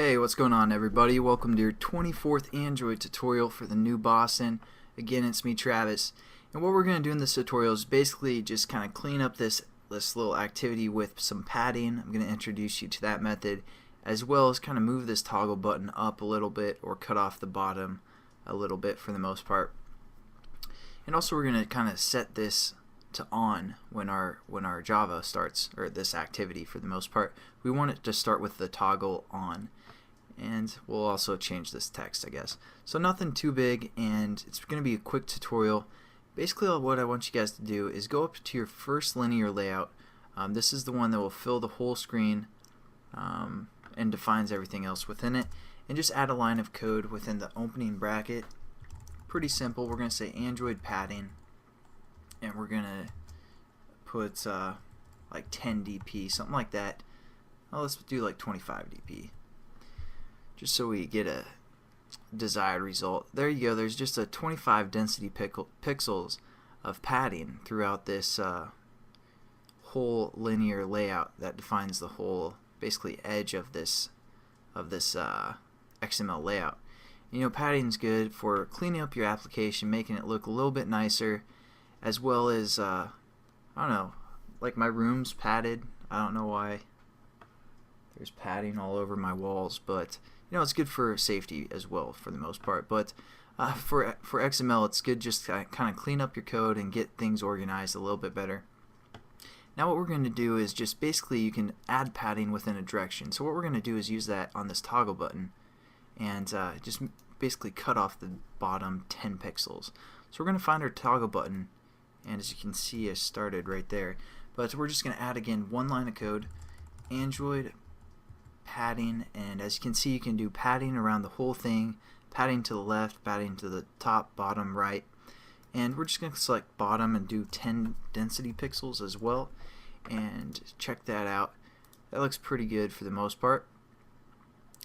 Hey, what's going on everybody? Welcome to your 24th Android tutorial for the new Boston. Again, it's me, Travis. And what we're going to do in this tutorial is basically just kind of clean up this little activity with some padding. I'm going to introduce you to that method, as well as kind of move this toggle button up a little bit or cut off the bottom a little bit for the most part. And also we're going to kind of set this to on when our Java starts, or this activity for the most part. We want it to start with the toggle on. And we'll also change this text, I guess. So nothing too big, and it's going to be a quick tutorial. Basically what I want you guys to do is go up to your first linear layout. This is the one that will fill the whole screen and defines everything else within it. And just add a line of code within the opening bracket. Pretty simple. We're going to say Android padding, and we're going to put like 10 dp, something like that. Well, let's do like 25 dp. Just so we get a desired result. There you go. There's just a 25 density pixels of padding throughout this whole linear layout that defines the whole basically edge of this XML layout. You know, padding's good for cleaning up your application, making it look a little bit nicer, as well as I don't know, like my room's padded. I don't know why there's padding all over my walls, but you know, it's good for safety as well for the most part. But for XML, it's good just to kind of clean up your code and get things organized a little bit better. Now what we're going to do is just basically you can add padding within a direction. So what we're going to do is use that on this toggle button and just basically cut off the bottom 10 pixels. So we're going to find our toggle button, and as you can see, I started right there. But we're just going to add again one line of code, Android padding, and as you can see, you can do padding around the whole thing, padding to the left, padding to the top, bottom, right, and we're just going to select bottom and do 10 density pixels as well, and check that out. That looks pretty good for the most part.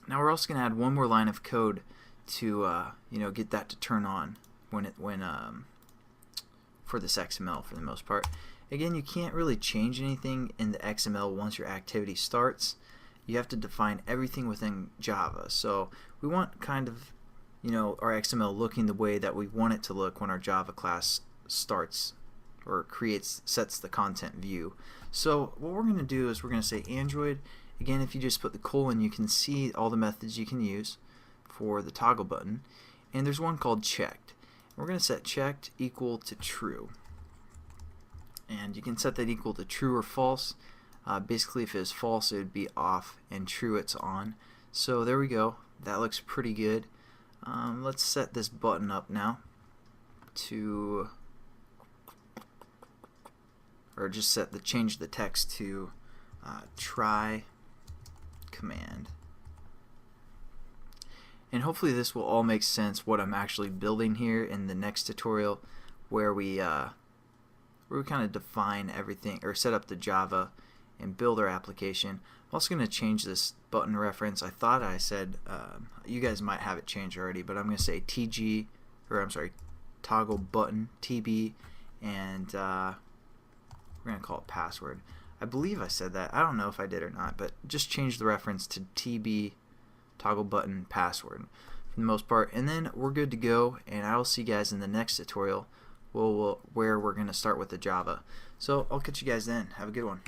Now we're also going to add one more line of code to you know, get that to turn on when for this XML for the most part. Again, you can't really change anything in the XML once your activity starts. You have to define everything within Java. So we want kind of, you know, our XML looking the way that we want it to look when our Java class starts or sets the content view. So what we're going to do is we're going to say Android. Again, if you just put the colon, you can see all the methods you can use for the toggle button. And there's one called checked. We're going to set checked equal to true. And you can set that equal to true or false. Basically, if it's false, it would be off, and true, it's on. So there we go. That looks pretty good. Let's set this button up now to, or just change the text to try command. And hopefully this will all make sense what I'm actually building here in the next tutorial, where we kind of define everything or set up the Java and build our application. I'm also going to change this button reference. I thought I said you guys might have it changed already, but I'm going to say TG, or I'm sorry, toggle button TB, and we're going to call it password. I believe I said that. I don't know if I did or not, but just change the reference to TB toggle button password for the most part, and then we're good to go. And I will see you guys in the next tutorial where we're going to start with the Java. So I'll catch you guys then. Have a good one.